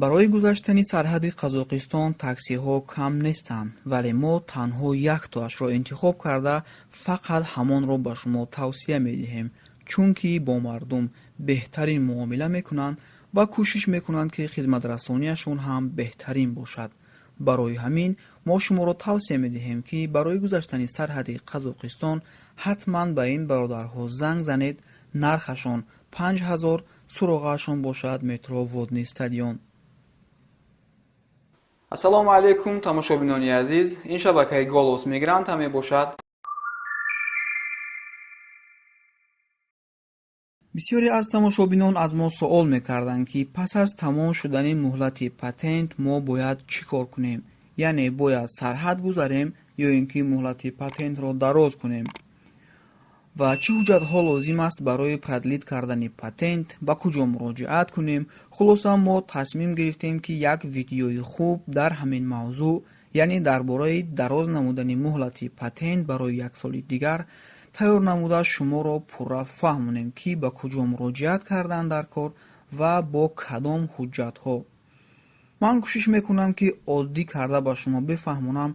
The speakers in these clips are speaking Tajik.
барои гузаштани сарҳади Қазоқистон таксиҳо кам нестанд, вале мо танҳо яктоашро интихоб карда фақат ҳамонро ба шумо тавсия медиҳем, чунки бо мардум беҳтарин муомила мекунанд ва кӯшиш мекунанд ки хизматрасонияшон ҳам беҳтарин бошад. барои ҳамин мо шуморо тавсия медиҳем ки барои гузаштани сарҳади Қазоқистон ҳатман ба ин бародарҳо занг занед. нархашон 5000, суроғаашон бошад метро Водни стадион. ассалому алайкум тамошобинони азиз, ин шабакаи Голос Мигранта мебошад. бисёре аз тамошобинон аз мо суол мекарданд ки пас аз тамом шудани муҳлати патент мо бояд чӣ кор кунем, яъне бояд сарҳад гузарем ё ин ки муҳлати патентро дароз кунем ва чӣ ҳуҷҷатҳо лозим аст барои продлит кардани патент, ба куҷо муроҷиат кунем. хулоса мо тасмим гирифтем ки як видеои хуб дар ҳамин мавзӯъ, яъне дар бораи дароз намудани муҳлати патент барои як соли дигар тайёр намуда шуморо пурра фаҳмонем ки ба куҷо муроҷиат кардан дар кор ва бо кадом ҳуҷҷатҳо. ман кӯшиш мекунам ки оддӣ карда ба шумо бифаҳмонам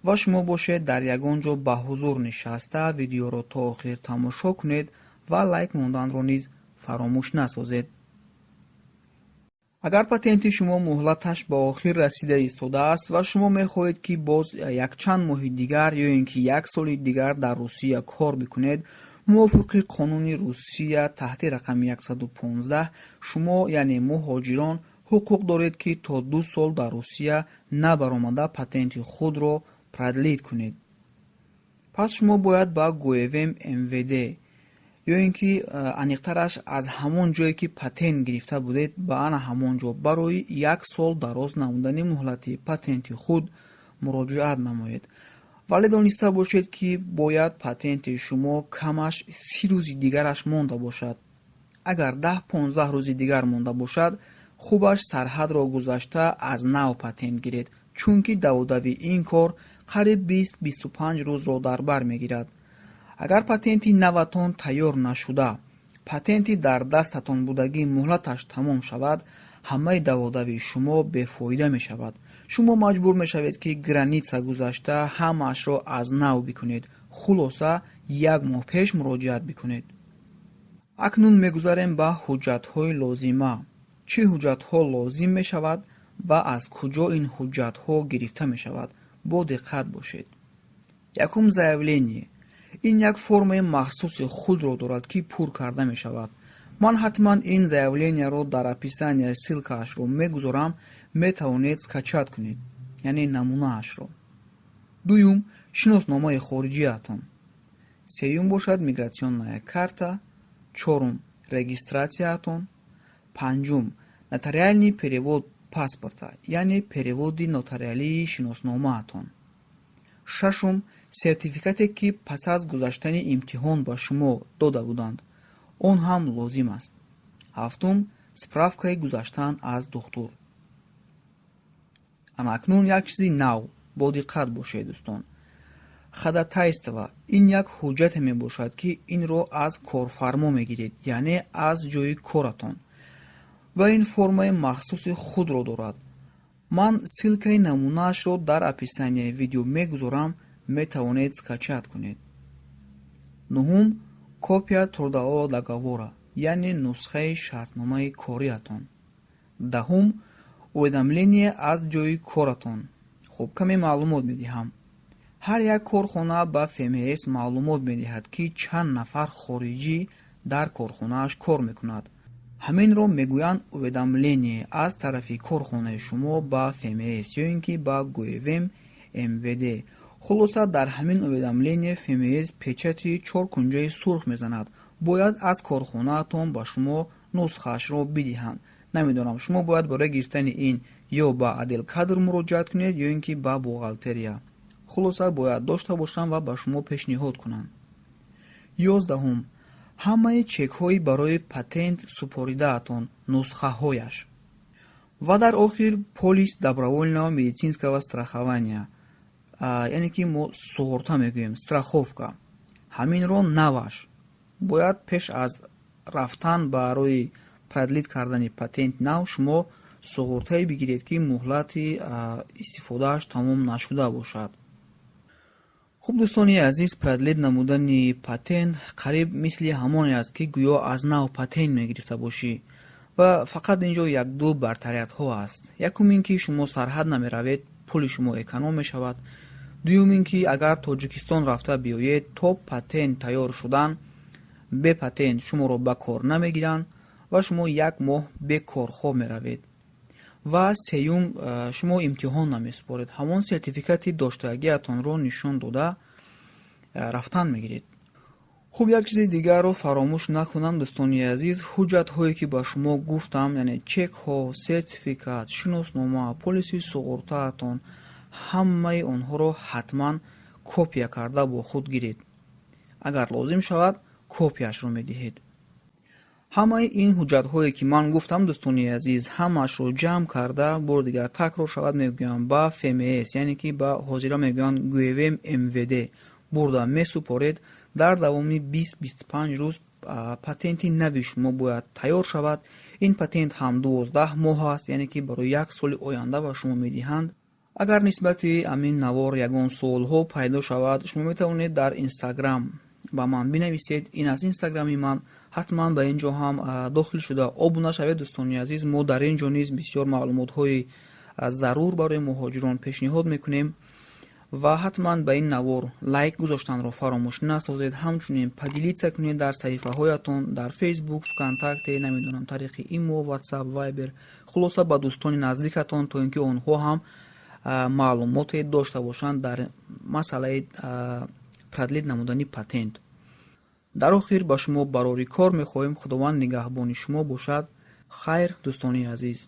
ва шумо бошед дар ягон ҷо ба ҳузур нишаста видеоро то охир тамошо кунед ва лайк монданро низ фаромӯш насозед. агар патенти шумо муҳлаташ ба охир расида истодааст ва шумо мехоҳед ки боз якчанд моҳи дигар ё ин ки як соли дигар дар Русия кор бикунед, мувофиқи қонуни Русия таҳти рақами 115 шумо яъне муҳоҷирон ҳуқуқ доред ки то 2 сол дар Русия набаромада патенти худро продлит кунед. пас шумо бояд ба ГУВМ МВД ё ин ки аниқтараш аз ҳамон ҷое ки патент гирифта будед ба ана ҳамон ҷо барои 1 сол дароз намудани муҳлати патенти худ муроҷиат намоед. вале дониста бошед ки бояд патенти шумо камаш 30 рӯзи дигараш монда бошад. агар 10-15 рӯзи дигар монда бошад, хубаш сарҳадро гузашта аз нав патент гиред, чунки даводави ин кор қариб 20-25 рӯзро дар бар мегирад. агар патенти наватон тайёр нашуда, патенти дар дастатон будагӣ муҳлаташ тамом шавад, ҳамаи даводави шумо бефоида мешавад. шумо маҷбур мешавед ки граница гузашта ҳамаашро аз нав бикунед, хулоса 1 моҳ пеш муроҷиат бикунед. акнун мегузарем ба ҳуҷҷатҳои лозима. чӣ ҳуҷҷатҳо лозим мешавад ва аз куҷо ин ҳуҷҷатҳо гирифта мешавад? бо диққат бошед. якум, заявление. ин як формаи махсуси худро дорад ки пур карда мешавад. ман ҳатман ин заявлениеро дар описания ссилкаашро мегузорам, метавонед скачат кунед, яъне намунаашро. дуюм, шиносномаи хориҷиятон. сеюм бошад мигратсионная карта. чорум, регистратсиятон. панҷум, нотариальный перевод паспорта, яъне переводи нотариалии шиносномаатон. шашум, сертификате ки пас аз гузаштани имтиҳон ба шумо дода буданд, он ҳам лозим аст. ҳафтум, справкаи гузаштан аз духтур. анакнун як чизи нав, бо диққат бошед дӯстон. ходатайство. ин як ҳуҷҷате мебошад ки инро аз корфармо мегиред, яъне аз ҷои коратон, ва ин формаи махсуси худро дорад. ман ссилкаи намунаашро дар описанияи видео мегузорам, метавонед скачат кунед. нуҳум, копия трудового договора, яъне нусхаи шартномаи кориатон. даҳум, уведомление аз ҷои коратон. хуб, каме маълумот медиҳам. ҳар як корхона ба ФМС маълумот медиҳад ки чанд нафар хориҷӣ дар корхонааш кор мекунад. ҳаминро мегӯянд уведомление аз тарафи корхонаи шумо ба ФМС ё ин ки ба ГУВМ МВД. хулоса дар ҳамин уведомление ФМС печати 4 кунҷаи сурх мезанад. бояд аз корхонаатон ба шумо нусхаашро бидиҳанд. намедонам, шумо бояд барои гирифтани ин ё ба аделкадр муроҷиат кунед ё ин ки ба бухгалтерия. хулоса бояд дошта бошанд ва ба шумо пешниҳод кунанд. 11. ҳамаи чекҳои барои патент супоридаатон, нусхаҳояш. ва дар охир, полис добровольного медицинского страхования, яъне ки мо суғурта мегӯем, страховка. ҳаминро наваш бояд пеш аз рафтан барои продлит кардани патент нав шумо суғуртае бигиред ки муҳлати истифодааш тамом нашуда бошад. хуб дӯстони азиз, продлед намудани патент қариб мисли ҳамоне аст ки гӯё аз нав патент мегирифта бошӣ ва фақат инҷо як-ду бартариятҳо аст. Якум ин ки шумо сарҳад намеравед, пули шумо эконом мешавад. дуюм ин ки агар тоҷикистон рафта биёед, то патент тайёр шудан бе патент шуморо ба кор намегиранд ва шумо як моҳ бекорхоб меравед. ва сеюм, шумо имтиҳон намесупоред, ҳамон сертификати доштагиатонро нишон дода рафтан мегиред. хуб, як чизи дигарро фаромӯш накунам дӯстони азиз, ҳуҷҷатҳое ки ба шумо гуфтам, яъне чекҳо, сертификат, шиноснома, полиси суғуртаатон, ҳамаи онҳоро ҳатман копия карда бо худ гиред. агар лозим шавад, копияшро медиҳед. ҳамаи ин ҳуҷҷатҳое ки ман гуфтам дӯстони азиз, ҳамаашро ҷамъ карда, бор дигар такрор шавад, мегӯям ба ФМС, яъне ки ба ҳозира мегӯянд ГУВМ МВД бурда месупоред. дар давоми 20-25 рӯз патенти нави шумо бояд тайёр шавад. ин патент ҳам 12 моҳ аст, яъне ки барои як соли оянда ба шумо медиҳанд. агар нисбати амин навор ягон суолҳо пайдо шавад, шумо метавонед дар Инстаграм ба ман бинависед. ин аз Инстаграми ман. ҳатман ба ин ҷо ҳам дохил шуда обуна шавед дӯстони азиз. мо дар ин ҷо низ бисёр маълумотҳои зарур барои муҳоҷирон пешниҳод мекунем ва ҳатман ба ин навор лайк гузоштанро фаромӯш насозед. ҳамчунин падилитса кунед дар саҳифаҳоятон дар Фейсбук, ВКонтакте, намедонам тариқи имо, WhatsApp, Viber, хулоса ба дӯстони наздикатон, то ин ки онҳо ҳам маълумоте дошта бошанд дар масъалаи продлед намудани патент. дар охир ба шумо барори кор мехоҳем. худованд нигаҳбони шумо бошад. хайр дӯстони азиз.